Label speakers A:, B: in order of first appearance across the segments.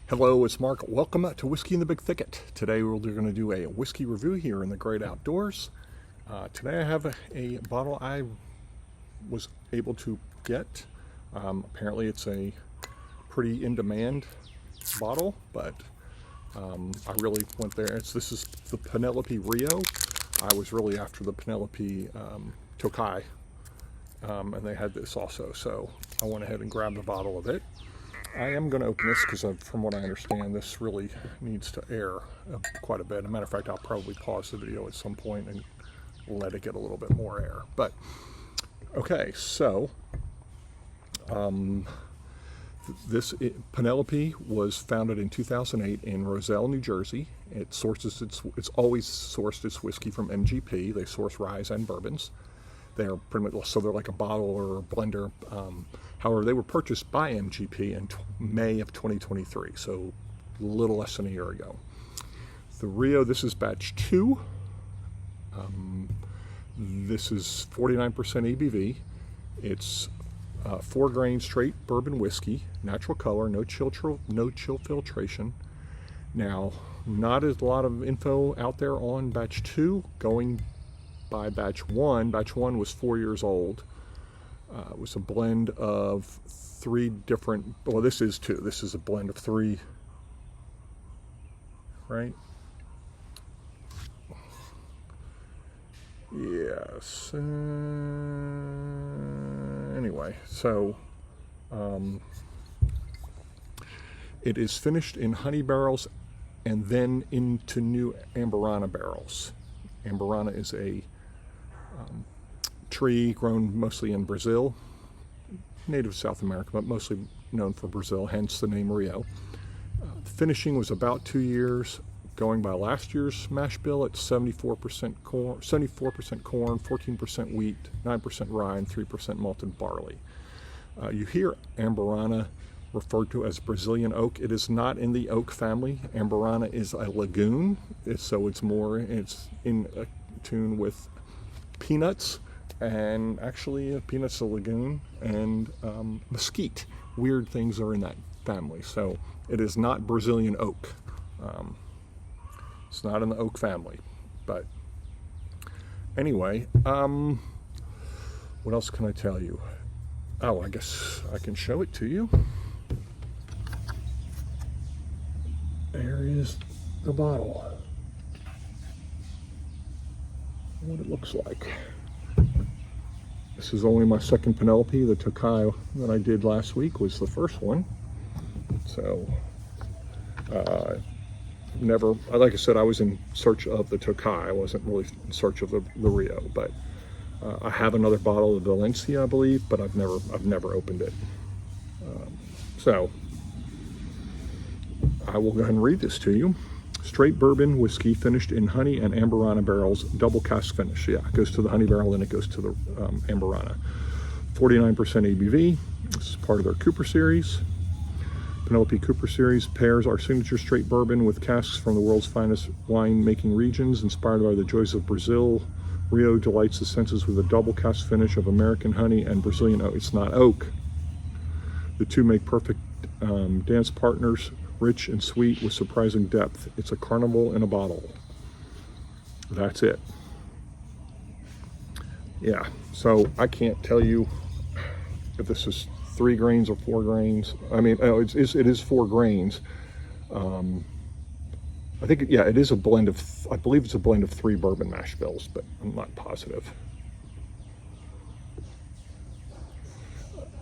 A: Hello, it's Mark. Welcome to Whiskey in the Big Thicket. Today we're going to do a whiskey review here in the great outdoors. Today I have a bottle I was able to get. Apparently it's a pretty in-demand bottle, but I really went there. This is the Penelope Rio. I was really after the Penelope Tokai, and they had this also, so I went ahead and grabbed a bottle of it. I am going to open this because from what I understand, this really needs to air quite a bit. As a matter of fact, I'll probably pause the video at some point and let it get a little bit more air. But, okay, so Penelope was founded in 2008 in Roselle, New Jersey. It's always sourced its whiskey from MGP. They source rye and bourbons. They're pretty much, so they're like a bottle or a blender. However, they were purchased by MGP in May of 2023, so a little less than a year ago. The Rio, this is batch 2. This is 49% ABV. It's 4 grain straight bourbon whiskey, natural color, no chill filtration. Now, not a lot of info out there on batch 2. Going by batch 1. Batch 1 was 4 years old. It was a blend of 3 different, well, this is 2. This is a blend of 3, right? Yes. Anyway, so it is finished in honey barrels and then into new Amburana barrels. Amburana is a tree grown mostly in Brazil, native South America, but mostly known for Brazil, hence the name Rio. The finishing was about 2 years, going by last year's mash bill at 74% corn, 14% wheat, 9% rye, and 3% malted barley. You hear Amburana referred to as Brazilian oak. It is not in the oak family. Amburana is a lagoon, so it's in tune with peanuts, and actually peanuts a lagoon, and mesquite. Weird things are in that family, so it is not Brazilian oak. It's not in the oak family. But anyway, what else can I tell you? Oh, I guess I can show it to you. There is the bottle. What it looks like. This is only my second Penelope. The Tokai that I did last week was the first one. So, like I said, I was in search of the Tokai. I wasn't really in search of the Rio, but I have another bottle of Valencia, I believe, but I've never opened it. So, I will go ahead and read this to you. Straight bourbon whiskey finished in honey and Amburana barrels, double cask finish. Yeah, it goes to the honey barrel and it goes to the Amburana. 49% ABV. This is part of their Cooper series. Penelope Cooper series pairs our signature straight bourbon with casks from the world's finest wine-making regions, inspired by the joys of Brazil. Rio delights the senses with a double cask finish of American honey and Brazilian oak. It's not oak. The two make perfect dance partners. Rich and sweet with surprising depth. It's a carnival in a bottle. That's it. Yeah, so I can't tell you if this is 3 grains or 4 grains. I mean, it is 4 grains. I think, yeah, it is a blend of, I believe it's a blend of 3 bourbon mash bills, but I'm not positive.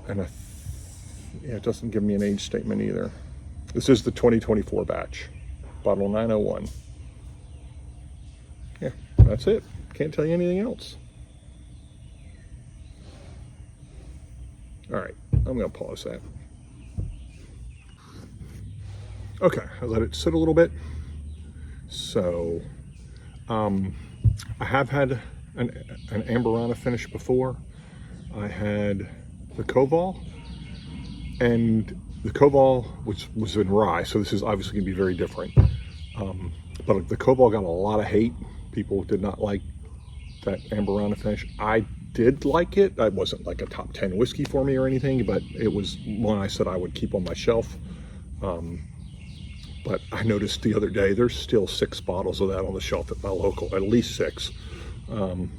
A: And yeah, it doesn't give me an age statement either. This is the 2024 batch, bottle 901. Yeah, that's it. Can't tell you anything else. All right, I'm gonna pause that. Okay, I let it sit a little bit. So, I have had an Amburana finish before. I had the Koval, and the Koval, which was in rye, so this is obviously going to be very different. But the Koval got a lot of hate. People did not like that Amburana finish. I did like it. It wasn't like a top 10 whiskey for me or anything, but it was one I said I would keep on my shelf. But I noticed the other day, there's still 6 bottles of that on the shelf at my local, at least 6. And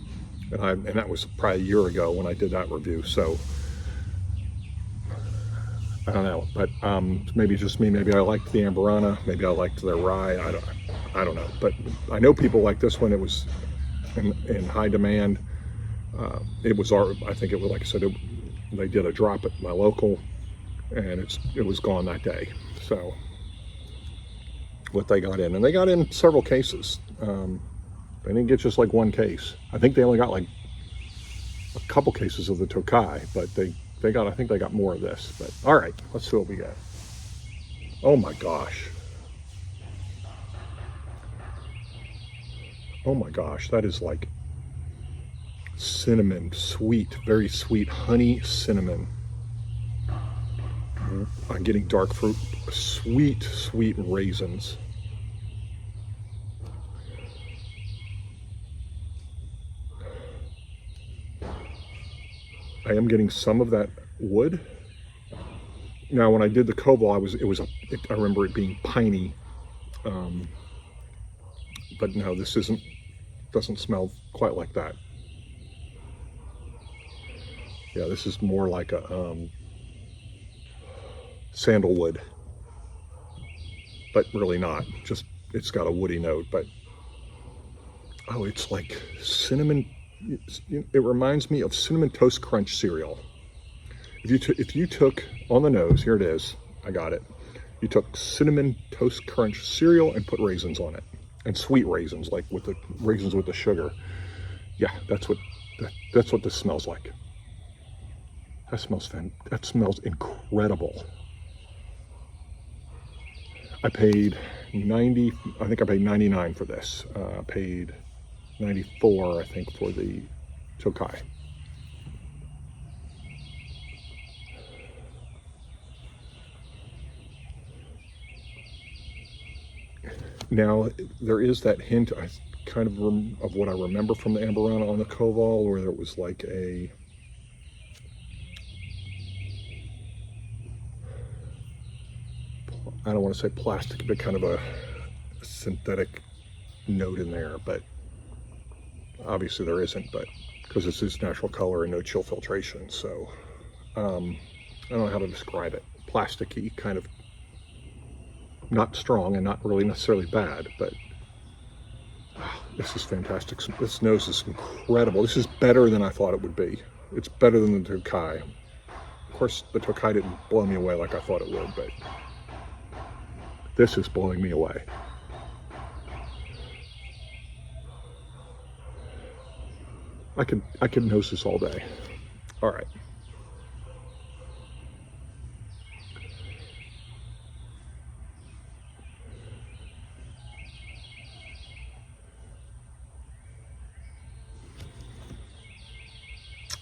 A: that was probably a year ago when I did that review. So I don't know, but maybe just me. Maybe I liked the Amburana. Maybe I liked their rye. I don't know. But I know people like this one. It was in high demand. It was I think it was, like I said, they did a drop at my local, and it was gone that day. So what they got in, and they got in several cases. They didn't get just like one case. I think they only got like a couple cases of the Tokai, but I think they got more of this. But all right, let's see what we got. Oh my gosh. Oh my gosh, that is like cinnamon, sweet, very sweet honey cinnamon. I'm getting dark fruit, sweet, sweet raisins. I am getting some of that wood. Now, when I did the Koval, I remember it being piney, but no, this doesn't smell quite like that. Yeah, this is more like a sandalwood, but really not. Just it's got a woody note, but oh, it's like cinnamon. It reminds me of Cinnamon Toast Crunch cereal. If you took on the nose, here it is. I got it. You took Cinnamon Toast Crunch cereal and put raisins on it, and sweet raisins, like with the raisins with the sugar. Yeah, that's what this smells like. That smells incredible. I paid 90. I think I paid 99 for this. I paid 94, I think, for the Tokai. Now, there is that hint, kind of what I remember from the Amburana on the Koval, where there was like a I don't want to say plastic, but kind of a synthetic note in there, but obviously there isn't, but because this is natural color and no chill filtration. So I don't know how to describe it. Plasticky, kind of not strong and not really necessarily bad, but this is fantastic. This nose is incredible. This is better than I thought it would be. It's better than the Tokai. Of course, the Tokai didn't blow me away like I thought it would, but this is blowing me away. I could nose this all day. All right.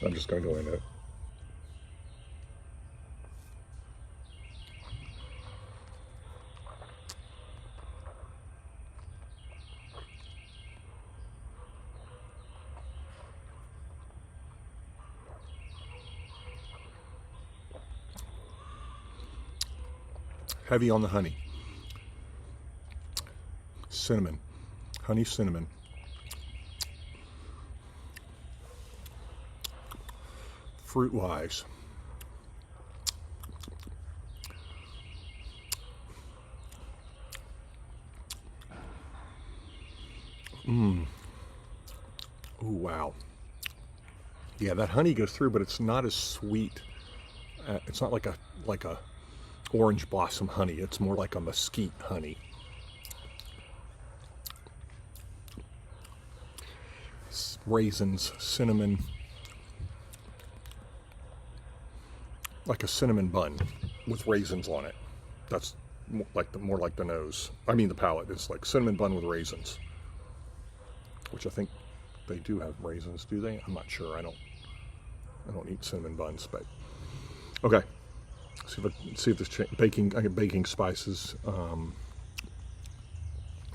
A: I'm just going to go into it. Heavy on the honey. Cinnamon. Honey cinnamon. Fruit-wise. Ooh, wow. Yeah, that honey goes through, but it's not as sweet. It's not like a orange blossom honey. It's more like a mesquite honey. Raisins, cinnamon, like a cinnamon bun with raisins on it. That's more like the nose. I mean the palate. It's like cinnamon bun with raisins, which I think they do have raisins. Do they? I'm not sure. I don't eat cinnamon buns, but okay. See if this baking. I get baking spices.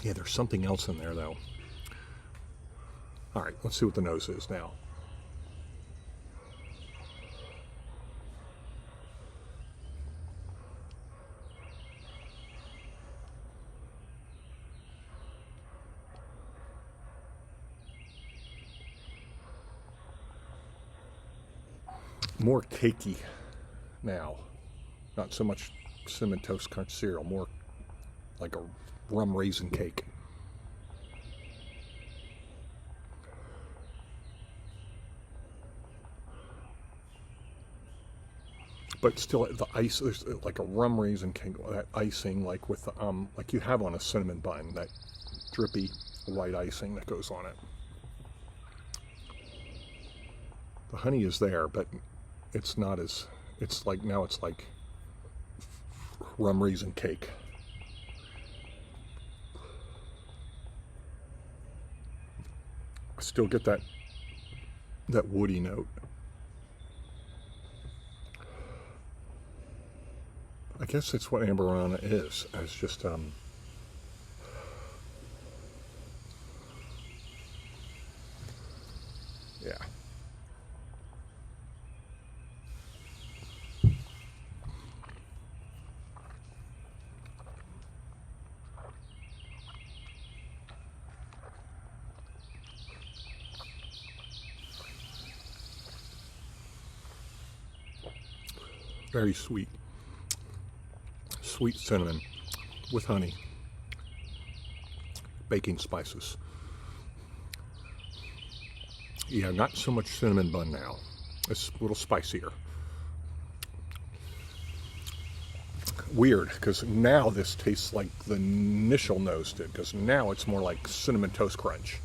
A: Yeah, there's something else in there though. All right, let's see what the nose is now. more cakey now. Not so much cinnamon toast crunch cereal, more like a rum raisin cake. But still, the ice, there's like a rum raisin cake, that icing, like with like you have on a cinnamon bun, that drippy white icing that goes on it. The honey is there, but it's not as, it's like, now it's like rum raisin cake. I still get that woody note. I guess it's what Amburana is. It's just yeah. Very sweet. Sweet cinnamon with honey, baking spices. Yeah, not so much cinnamon bun now. It's a little spicier. Weird, because now this tastes like the initial nose did, because now it's more like cinnamon toast crunch.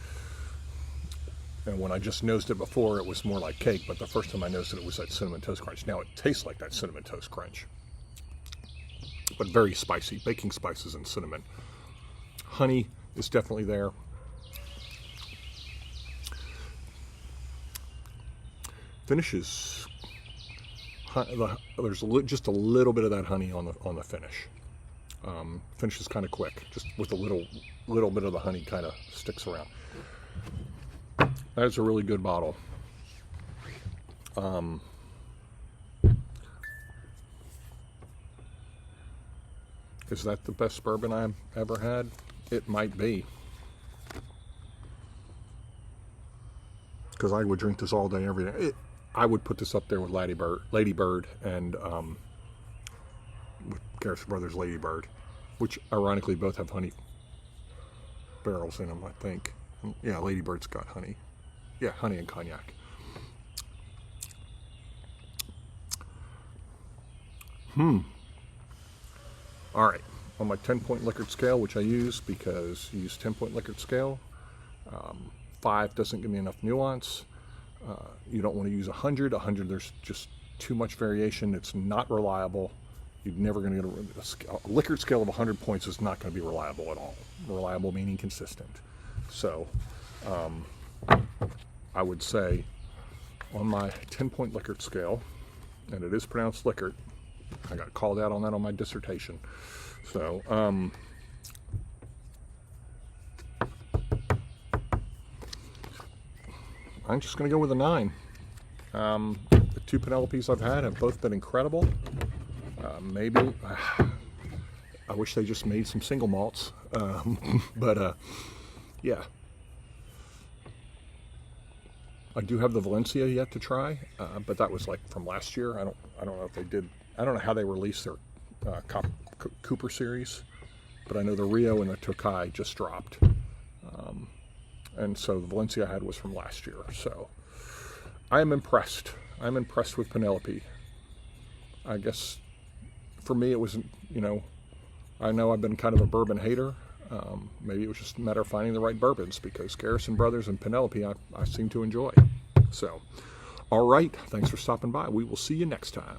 A: And when I just nosed it before, it was more like cake, but the first time I nosed it, it was that cinnamon toast crunch. Now it tastes like that cinnamon toast crunch. But very spicy, baking spices and cinnamon. Honey is definitely there. Finishes, there's just a little bit of that honey on the finish. Finishes kind of quick, just with a little bit of the honey kind of sticks around. That is a really good bottle. Is that the best bourbon I've ever had? It might be. Because I would drink this all day, every day. I would put this up there with Lady Bird and with Casks Brothers Lady Bird, which ironically both have honey barrels in them, I think. Yeah, Lady Bird's got honey. Yeah, honey and cognac. All right, on my 10-point Likert scale, which I use because you use 10-point Likert scale, 5 doesn't give me enough nuance. You don't want to use 100. 100, there's just too much variation. It's not reliable. You're never going to get a Likert scale of 100 points is not going to be reliable at all. Reliable meaning consistent. So I would say on my 10-point Likert scale, and it is pronounced Likert, I got called out on that on my dissertation. So, I'm just going to go with a 9. The 2 Penelopes I've had have both been incredible. Maybe, I wish they just made some single malts, but yeah. I do have the Valencia yet to try, but that was like from last year. I don't know if they did. I don't know how they released their Cooper series, but I know the Rio and the Tokai just dropped, and so the Valencia I had was from last year. So I am impressed. I'm impressed with Penelope. I guess for me it wasn't. I know I've been kind of a bourbon hater. Maybe it was just a matter of finding the right bourbons, because Garrison Brothers and Penelope I seem to enjoy. So, all right, thanks for stopping by. We will see you next time.